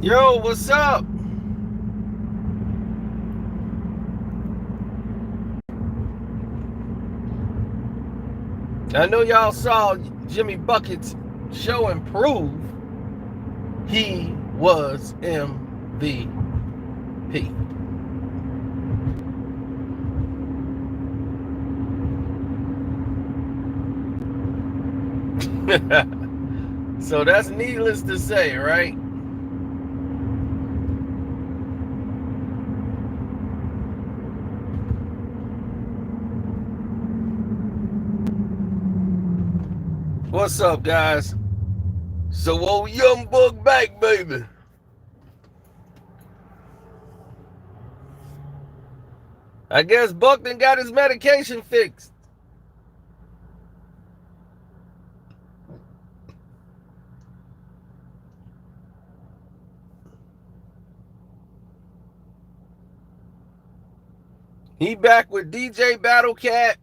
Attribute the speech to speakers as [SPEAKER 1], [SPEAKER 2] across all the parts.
[SPEAKER 1] Yo, what's up? I know y'all saw Jimmy Bucket's show improve. He was MVP. So that's needless to say, right? What's up, guys? So old young buck back, baby. I guess Buck done got his medication fixed. He back with DJ Battlecat,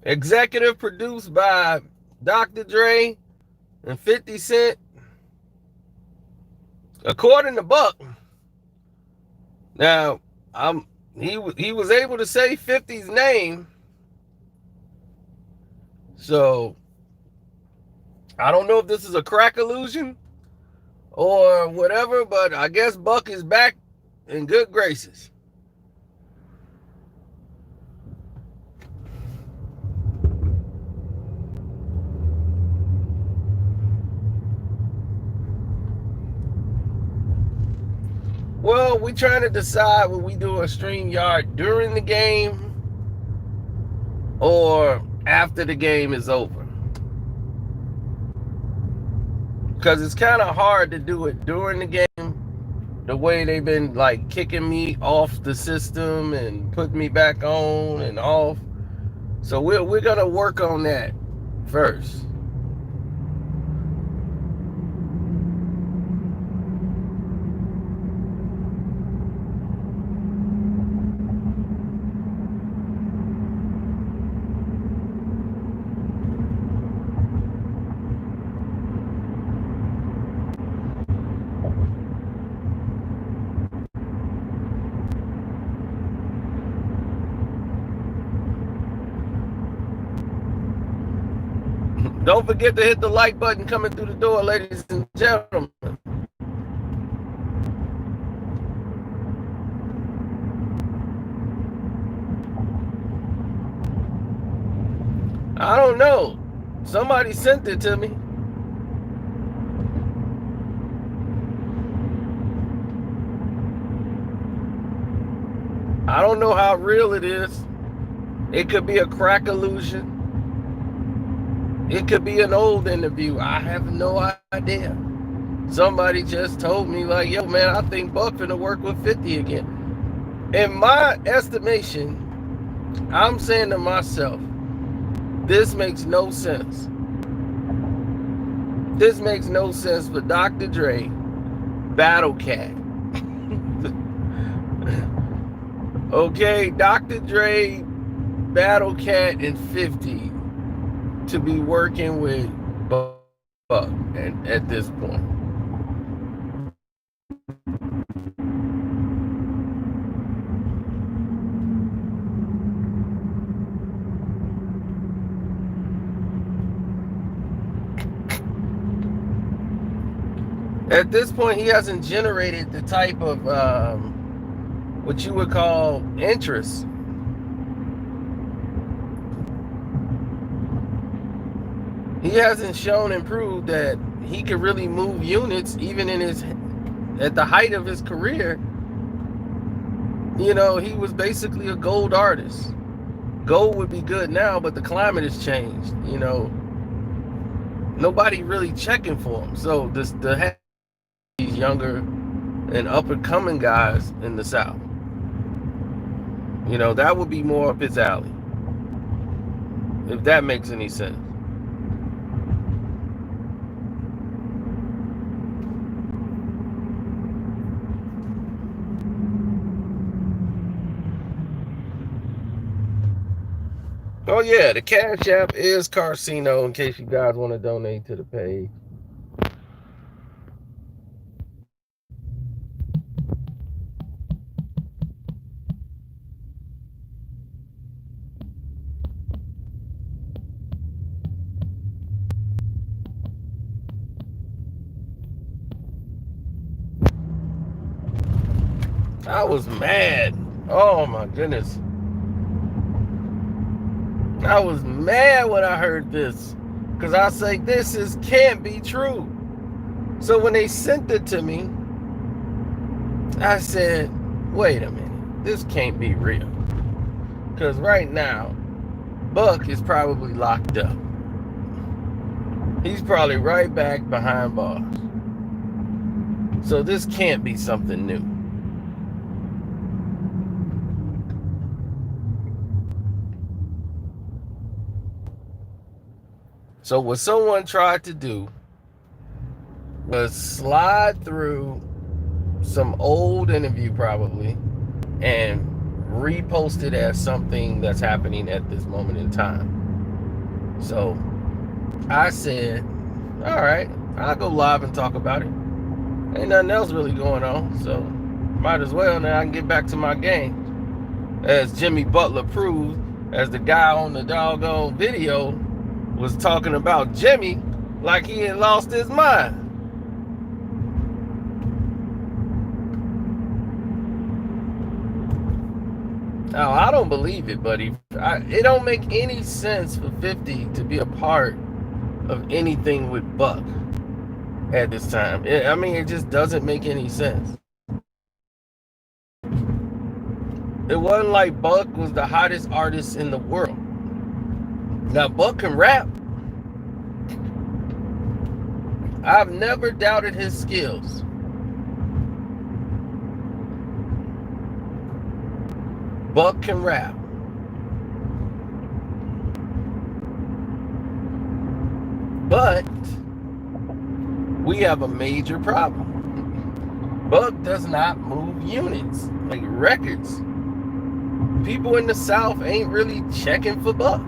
[SPEAKER 1] executive produced by Dr. Dre and 50 Cent. According to Buck, now he was able to say 50's name, so I don't know if this is a crack illusion or whatever, but I guess Buck is back in good graces. Well, we trying to decide when we do a StreamYard during the game or after the game is over. Because it's kind of hard to do it during the game, the way they've been like kicking me off the system and putting me back on and off. So we're going to work on that first. Don't forget to hit the like button coming through the door, ladies and gentlemen. I don't know. Somebody sent it to me. I don't know how real it is. It could be a crack illusion. It could be an old interview. I have no idea. Somebody just told me, like, yo, man, I think Buck finna work with 50 again. In my estimation, I'm saying to myself, this makes no sense. This makes no sense for Dr. Dre, Battlecat. Okay, Dr. Dre, Battlecat, and 50 to be working with Buck at this point. At this point, he hasn't generated the type of what you would call interest. He hasn't shown and proved that he could really move units even at the height of his career. You know, he was basically a gold artist. Gold would be good now, but the climate has changed. You know, nobody really checking for him. So these younger and up and coming guys in the South, you know, that would be more up his alley, if that makes any sense. Oh yeah, the Cash App is Carcino in case you guys want to donate to the page. I was mad. Oh my goodness. I was mad when I heard this. Because I say, can't be true. So when they sent it to me, I said, wait a minute. This can't be real. Because right now, Buck is probably locked up. He's probably right back behind bars. So this can't be something new. So what someone tried to do was slide through some old interview probably and repost it as something that's happening at this moment in time. So I said, all right, I'll go live and talk about it. Ain't nothing else really going on, so might as well now I can get back to my game. As Jimmy Butler proved, as the guy on the doggone video was talking about Jimmy like he had lost his mind. Now, I don't believe it, buddy. It don't make any sense for 50 to be a part of anything with Buck at this time. I mean, it just doesn't make any sense. It wasn't like Buck was the hottest artist in the world. Now, Buck can rap. I've never doubted his skills. Buck can rap. But we have a major problem. Buck does not move units, like records. People in the South ain't really checking for Buck.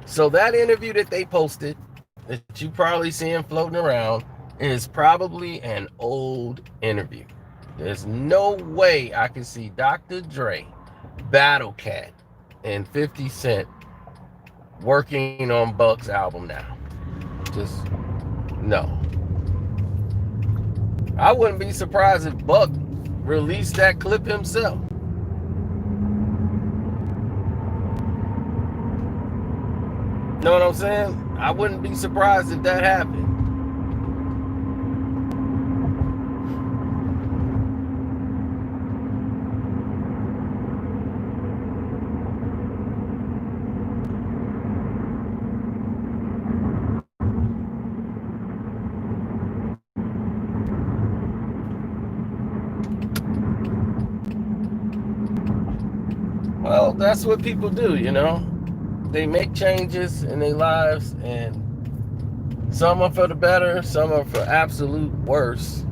[SPEAKER 1] So that interview that they posted, that you probably seeing floating around, is probably an old interview. There's no way I can see Dr. Dre, Battle Cat, and 50 Cent working on Buck's album now. Just no. I wouldn't be surprised if Buck released that clip himself. Know what I'm saying? I wouldn't be surprised if that happened. Well, that's what people do, you know. They make changes in their lives, and some are for the better, some are for absolute worse.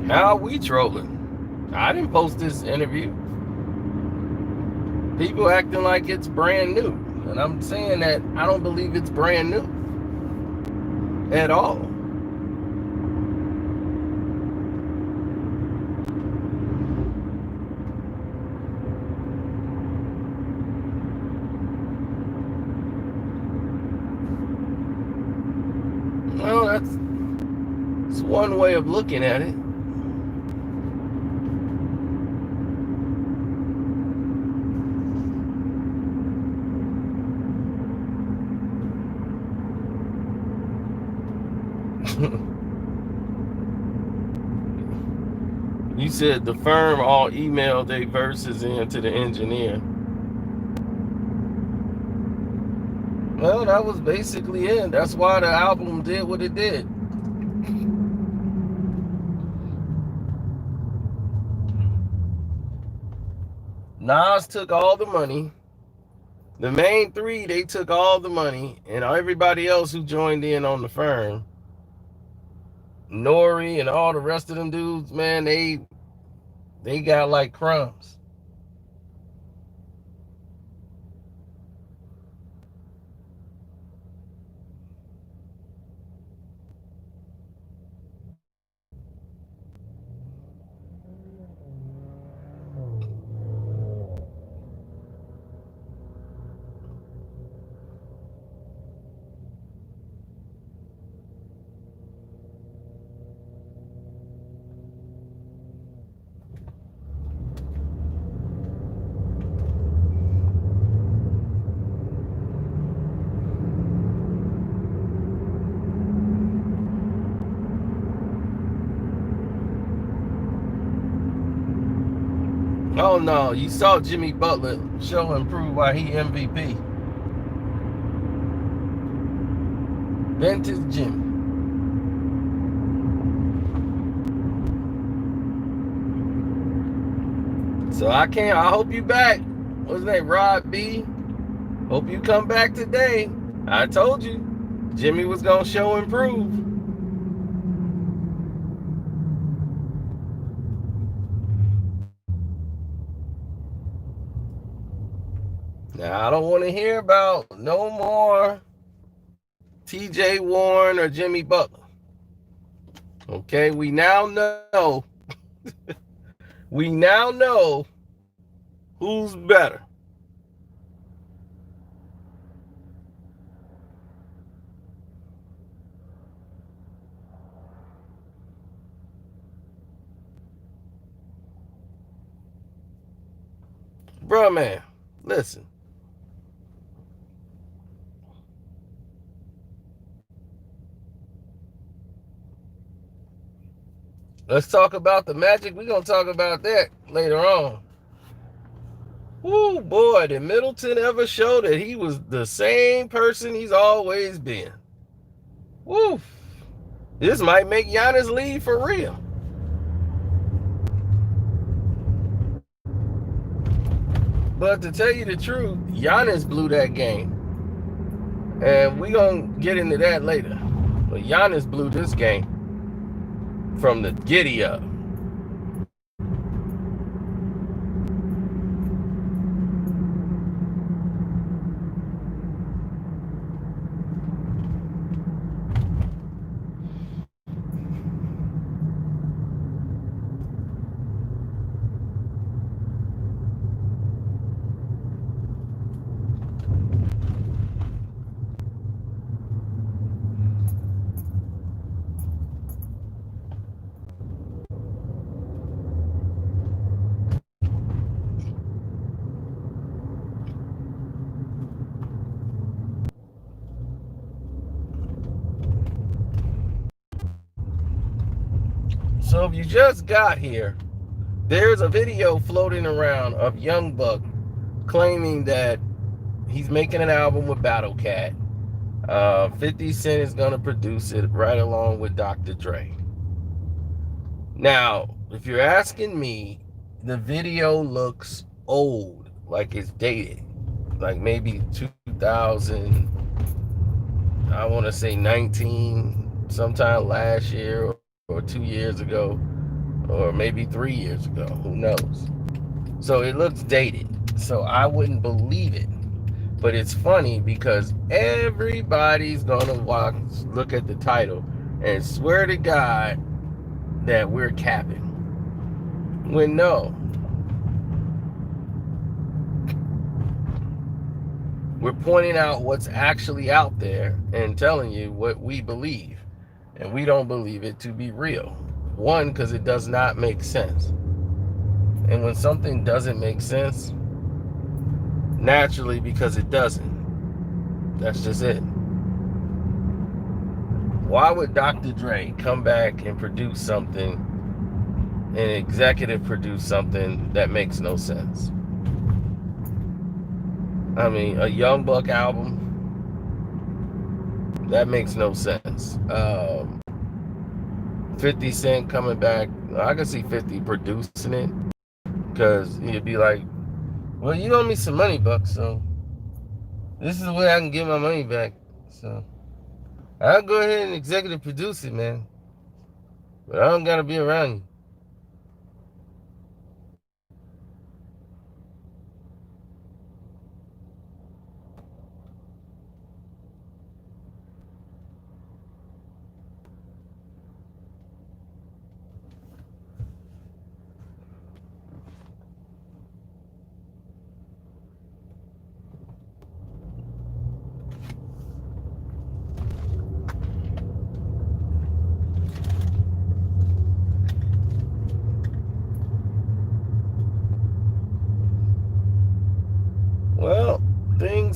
[SPEAKER 1] How are we trolling? I didn't post this interview. People acting like it's brand new. And I'm saying that I don't believe it's brand new at all. Well, that's one way of looking at it. You said the firm all emailed their verses in to the engineer. Well, that was basically it. That's why the album did what it did. Nas took all the money. The main three, they took all the money, and everybody else who joined in on the firm, Nori and all the rest of them dudes, man, they They got like crumbs. Oh no, you saw Jimmy Butler show and prove why he MVP. Vintage Jimmy. So I hope you back. What's his name? Rod B. Hope you come back today. I told you. Jimmy was gonna show and prove. Now I don't want to hear about no more TJ Warren or Jimmy Butler. Okay, we now know who's better. Bruh, man, listen. Let's talk about the Magic. We're going to talk about that later on. Woo, boy, did Middleton ever show that he was the same person he's always been. Woo. This might make Giannis leave for real. But to tell you the truth, Giannis blew that game. And we're going to get into that later. But Giannis blew this game from the giddy up. So if you just got here, there's a video floating around of Young Buck claiming that he's making an album with Battle Cat. 50 Cent is going to produce it right along with Dr. Dre. Now, if you're asking me, the video looks old, like it's dated, like maybe 2000, I want to say 19, sometime last year or 2 years ago, or maybe 3 years ago, who knows. So it looks dated, so I wouldn't believe it. But it's funny because everybody's gonna look at the title and swear to God that we're capping. When no. We're pointing out what's actually out there and telling you what we believe. And we don't believe it to be real. One, because it does not make sense. And when something doesn't make sense, naturally, because it doesn't. That's just it. Why would Dr. Dre come back and produce something, and executive produce something that makes no sense? I mean, a Young Buck album, that makes no sense. 50 Cent coming back, I can see 50 producing it, because he'd be like, well, you owe me some money, Buck, so this is the way I can get my money back. So I'll go ahead and executive produce it, man. But I don't gotta be around you.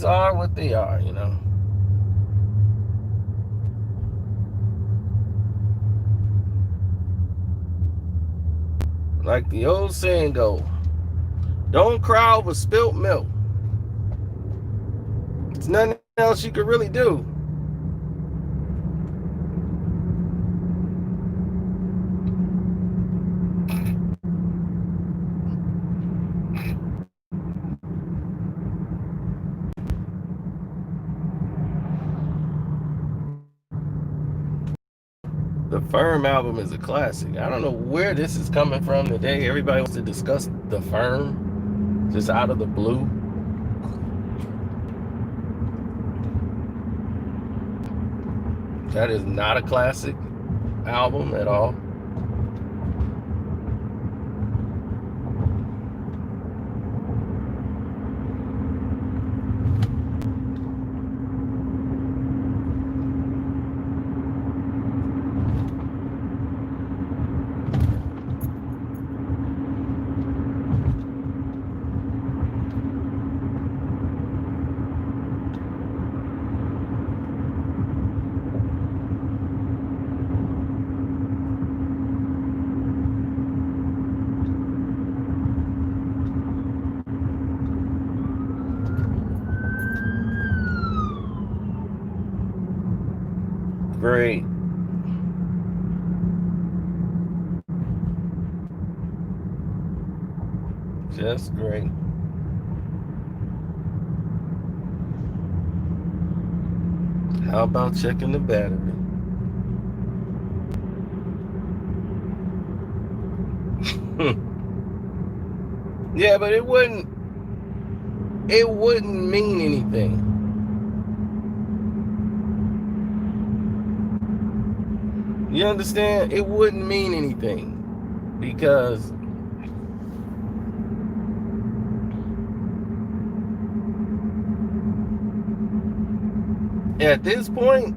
[SPEAKER 1] things are what they are, you know. Like the old saying go, don't cry over spilt milk. There's nothing else you could really do. The Firm album is a classic. I don't know where this is coming from today. Everybody wants to discuss The Firm just out of the blue. That is not a classic album at all. Great. Just great. How about checking the battery? Yeah, but it wouldn't mean anything. You understand? It wouldn't mean anything because at this point,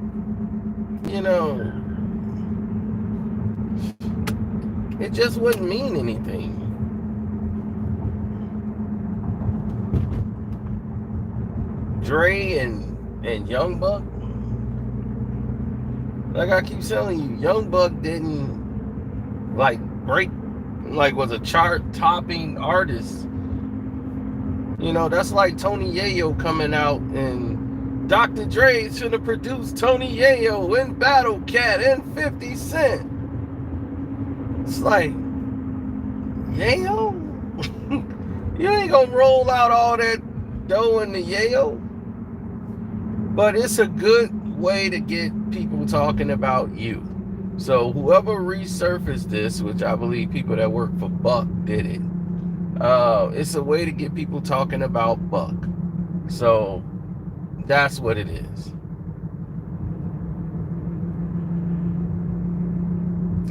[SPEAKER 1] you know, it just wouldn't mean anything. Dre and Young Buck, like I keep telling you, Young Buck didn't like break, like was a chart-topping artist. You know, that's like Tony Yayo coming out and Dr. Dre should have produced Tony Yayo and Battle Cat and 50 Cent. It's like, Yayo? You ain't gonna roll out all that dough in the Yayo. But it's a good way to get people talking about you. So whoever resurfaced this, which I believe people that work for Buck did it, it's a way to get people talking about Buck. So that's what it is.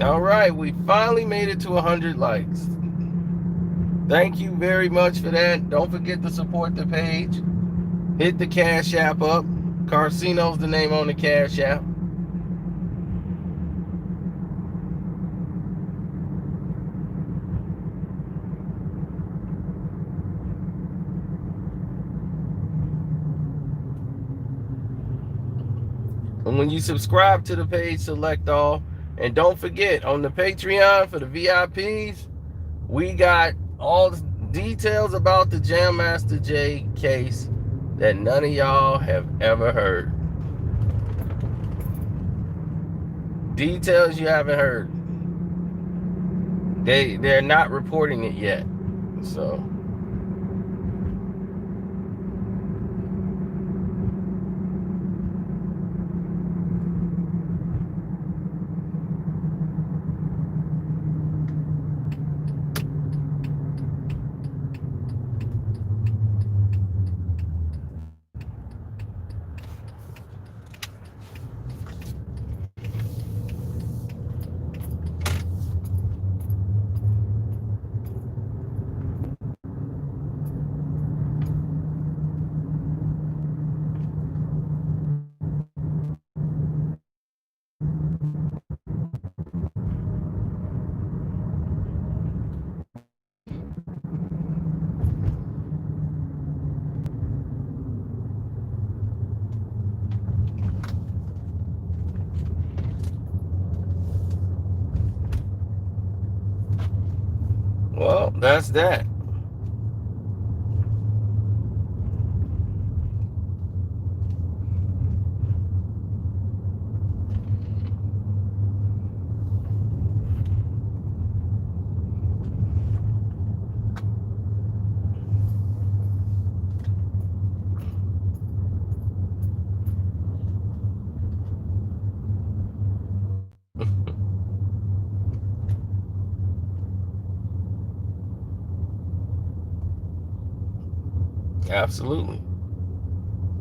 [SPEAKER 1] All right, we finally made it to 100 likes. Thank you very much for that. Don't forget to support the page. Hit the Cash App up. Carcino's the name on the Cash App. And when you subscribe to the page, select all. And don't forget, on the Patreon for the VIPs, we got all the details about the Jam Master Jay case that none of y'all have ever heard. Details you haven't heard. They're not reporting it yet. So Well, that's that. Absolutely.